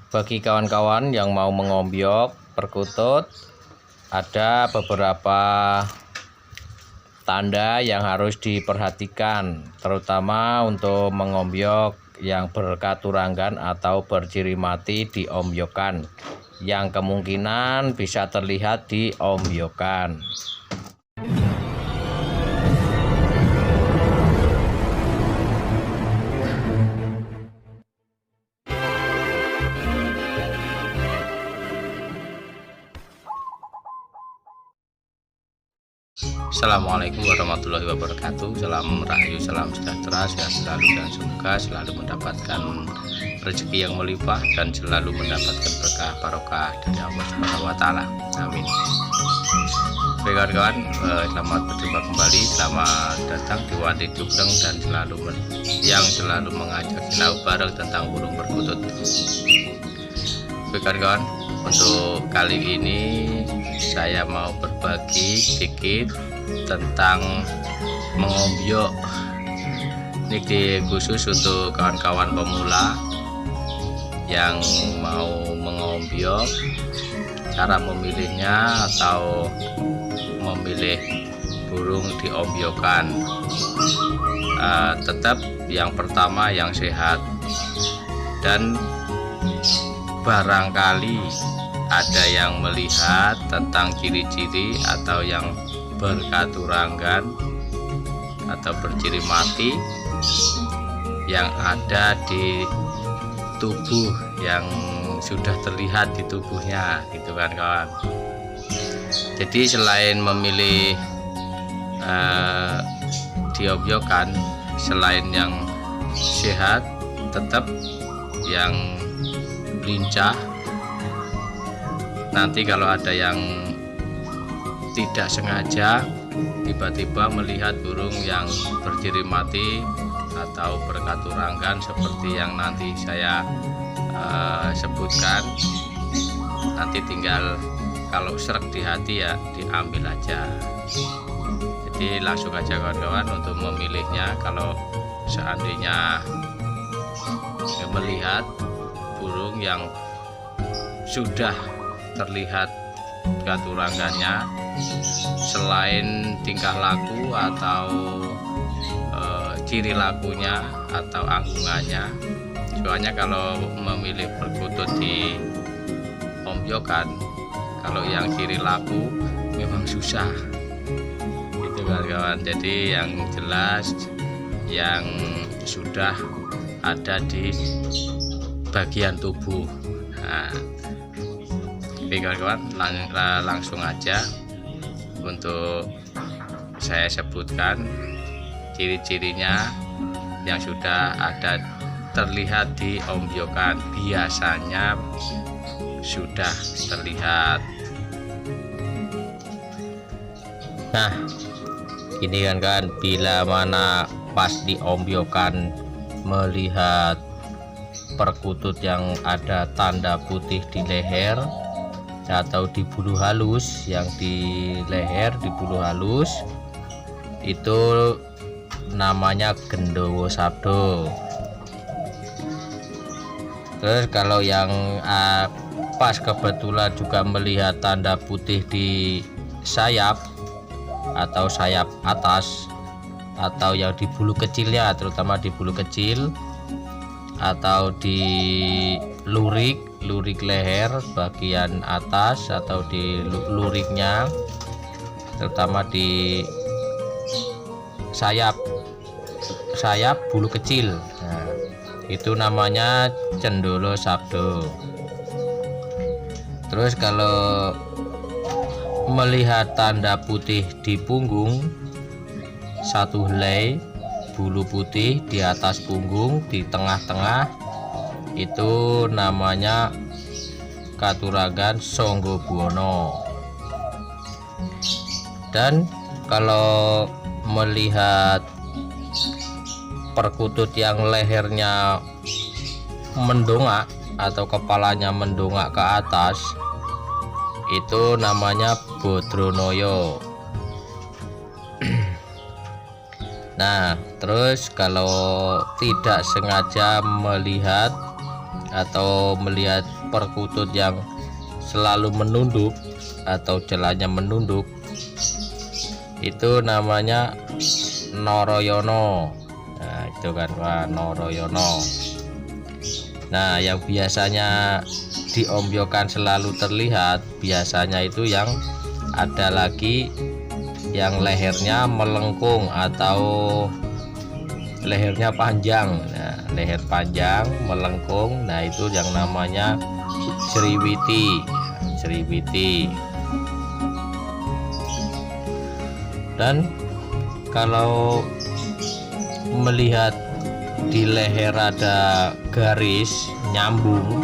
Bagi kawan-kawan yang mau mengombyok perkutut, ada beberapa tanda yang harus diperhatikan, terutama untuk mengombyok yang berkaturanggan atau berciri mati di ombyokan, yang kemungkinan bisa terlihat di ombyokan. Assalamualaikum warahmatullahi wabarakatuh. Salam rahayu, salam sejahtera, sehat selalu, dan semoga selalu mendapatkan rezeki yang melimpah dan selalu mendapatkan berkah barokah dari Allah Subhanahu wa taala. Amin. Baik kawan-kawan, selamat berjumpa kembali. Selamat datang di Wati Jubreng dan selalu mengajak sinau bareng tentang burung perkutut. Baik kawan-kawan, untuk kali ini saya mau berbagi sedikit tentang mengombyok. Ini khusus untuk kawan-kawan pemula yang mau mengombyok, cara memilihnya atau memilih burung di ombyokan. Tetap yang pertama yang sehat, dan barangkali ada yang melihat tentang ciri-ciri atau yang berkaturanggan atau berciri mati yang ada di tubuh, yang sudah terlihat di tubuhnya, gitu kan kawan. Jadi selain memilih diombyokan, selain yang sehat, tetap yang lincah. Nanti kalau ada yang tidak sengaja tiba-tiba melihat burung yang berciri mati atau berkaturanggan seperti yang nanti saya sebutkan, nanti tinggal kalau serak di hati ya diambil aja. Jadi langsung aja kawan-kawan untuk memilihnya. Kalau seandainya melihat burung yang sudah terlihat katuranggannya, selain tingkah laku atau ciri lakunya atau anggungannya, soalnya kalau memilih perkutut di ombyokan, kalau yang ciri laku memang susah, gitu kawan-kawan. Jadi yang jelas yang sudah ada di bagian tubuh. Nah, oke kawan-kawan, langsung aja untuk saya sebutkan ciri-cirinya yang sudah ada terlihat di ombyokan. Biasanya sudah terlihat. Nah, ini kan bila mana pas di ombyokan melihat perkutut yang ada tanda putih di leher atau di bulu halus, yang di leher di bulu halus itu namanya gendowo sabdo. Terus kalau yang pas kebetulan juga melihat tanda putih di sayap atau sayap atas, atau yang di bulu kecilnya, terutama di bulu kecil atau di lurik leher bagian atas, atau di luriknya, terutama di sayap bulu kecil. Nah, itu namanya cendolo sabdo. Terus kalau melihat tanda putih di punggung, satu helai bulu putih di atas punggung, di tengah-tengah, itu namanya katuranggan Songgo Buwono. Dan kalau melihat perkutut yang lehernya mendongak atau kepalanya mendongak ke atas, itu namanya Bodronoyo. Nah, terus kalau tidak sengaja melihat atau melihat perkutut yang selalu menunduk atau jalannya menunduk, itu namanya Noroyono. Nah itu kan, wah, Noroyono. Nah yang biasanya diombyokan selalu terlihat, biasanya itu yang ada lagi yang lehernya melengkung atau lehernya panjang. Nah, leher panjang melengkung, nah itu yang namanya Sriwiti. Sriwiti. Dan kalau melihat di leher ada garis nyambung,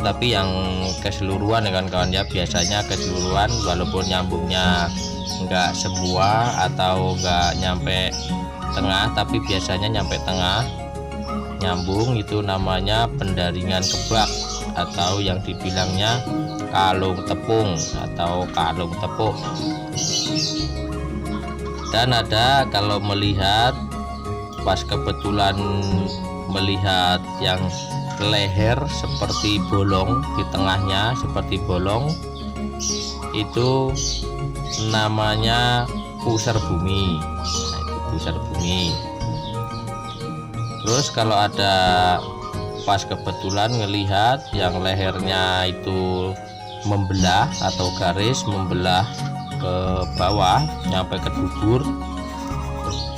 tapi yang keseluruhan ya kawan-kawan ya, biasanya keseluruhan, walaupun nyambungnya enggak sebuah atau enggak nyampe tengah, tapi biasanya nyampe tengah nyambung, itu namanya pendaringan kebak atau yang dibilangnya kalung tepung atau kalung tepuk. Dan ada kalau melihat pas kebetulan melihat yang leher seperti bolong, di tengahnya seperti bolong, itu namanya pusar bumi. Nah, itu pusar bumi. Terus kalau ada pas kebetulan ngelihat yang lehernya itu membelah atau garis membelah ke bawah nyampe ke dubur,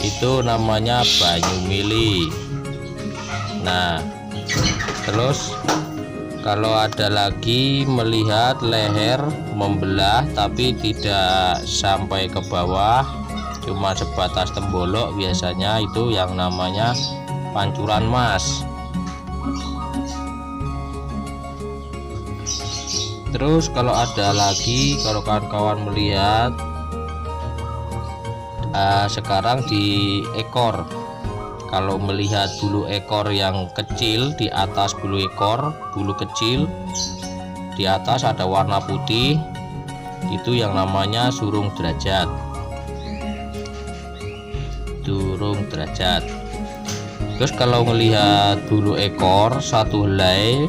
itu namanya banyu mili. Nah terus kalau ada lagi melihat leher membelah tapi tidak sampai ke bawah, cuma sebatas tembolok, biasanya itu yang namanya pancuran mas. Terus kalau ada lagi, kalau kawan-kawan melihat sekarang di ekor, kalau melihat bulu ekor yang kecil, di atas bulu ekor, bulu kecil di atas ada warna putih, itu yang namanya surung derajat. Surung derajat. Terus kalau melihat bulu ekor satu helai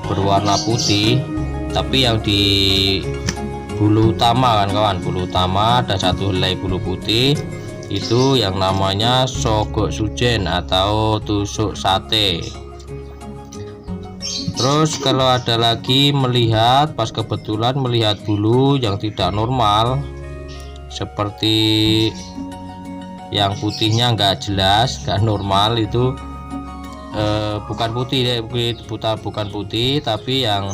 berwarna putih, tapi yang di bulu utama kan kawan, bulu utama ada satu helai bulu putih, itu yang namanya sogok sujen atau tusuk sate. Terus kalau ada lagi melihat pas kebetulan melihat bulu yang tidak normal, seperti yang putihnya nggak jelas, nggak normal, itu bukan putih, bukan putih, tapi yang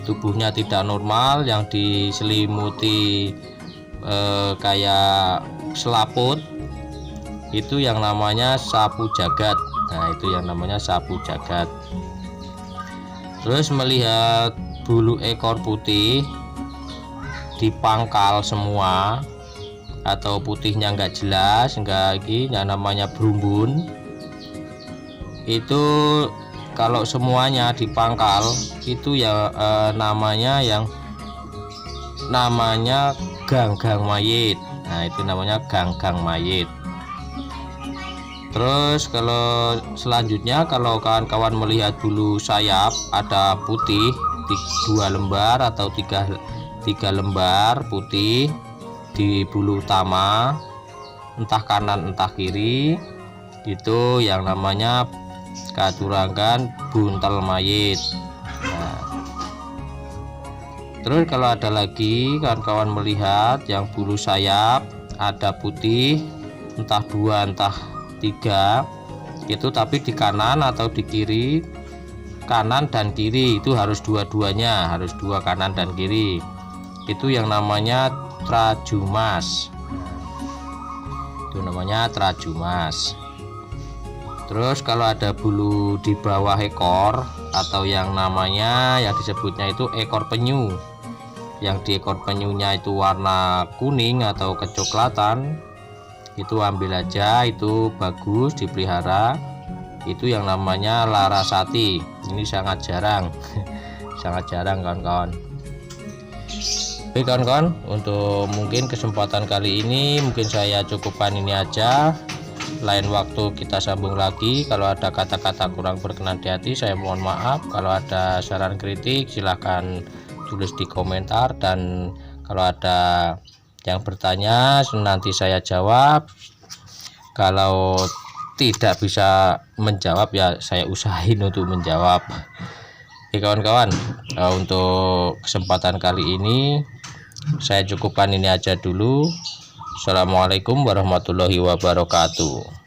tubuhnya tidak normal, yang diselimuti kayak selaput, itu yang namanya sapu jagat. Nah itu yang namanya sapu jagat. Terus melihat bulu ekor putih dipangkal semua atau putihnya nggak jelas, nggak lagi, yang namanya berumbun, itu kalau semuanya dipangkal itu ya namanya ganggang mayit. Nah itu namanya ganggang mayit. Terus kalau selanjutnya, kalau kawan-kawan melihat bulu sayap ada putih 2 lembar atau 3 lembar putih di bulu utama, entah kanan entah kiri, itu yang namanya katurangan buntel mayit. Nah, terus kalau ada lagi kawan-kawan melihat yang bulu sayap ada putih entah 2 entah 3, itu tapi di kanan atau di kiri, kanan dan kiri, itu harus dua-duanya, harus 2 kanan dan kiri, itu yang namanya trajumas. Itu namanya trajumas. Terus kalau ada bulu di bawah ekor atau yang namanya yang disebutnya itu ekor penyu, yang di ekor penyunya itu warna kuning atau kecoklatan, itu ambil aja, itu bagus dipelihara, itu yang namanya larasati. Ini sangat jarang sangat jarang kawan-kawan. Oke kawan-kawan, untuk mungkin kesempatan kali ini mungkin saya cukupkan ini aja. lain waktu kita sambung lagi. Kalau ada kata-kata kurang berkenan di hati, saya mohon maaf. Kalau ada saran kritik silahkan tulis di komentar, dan kalau ada yang bertanya nanti saya jawab. Kalau tidak bisa menjawab ya saya usahain untuk menjawab. Oke kawan-kawan, untuk kesempatan kali ini saya cukupkan ini aja dulu. Assalamualaikum warahmatullahi wabarakatuh.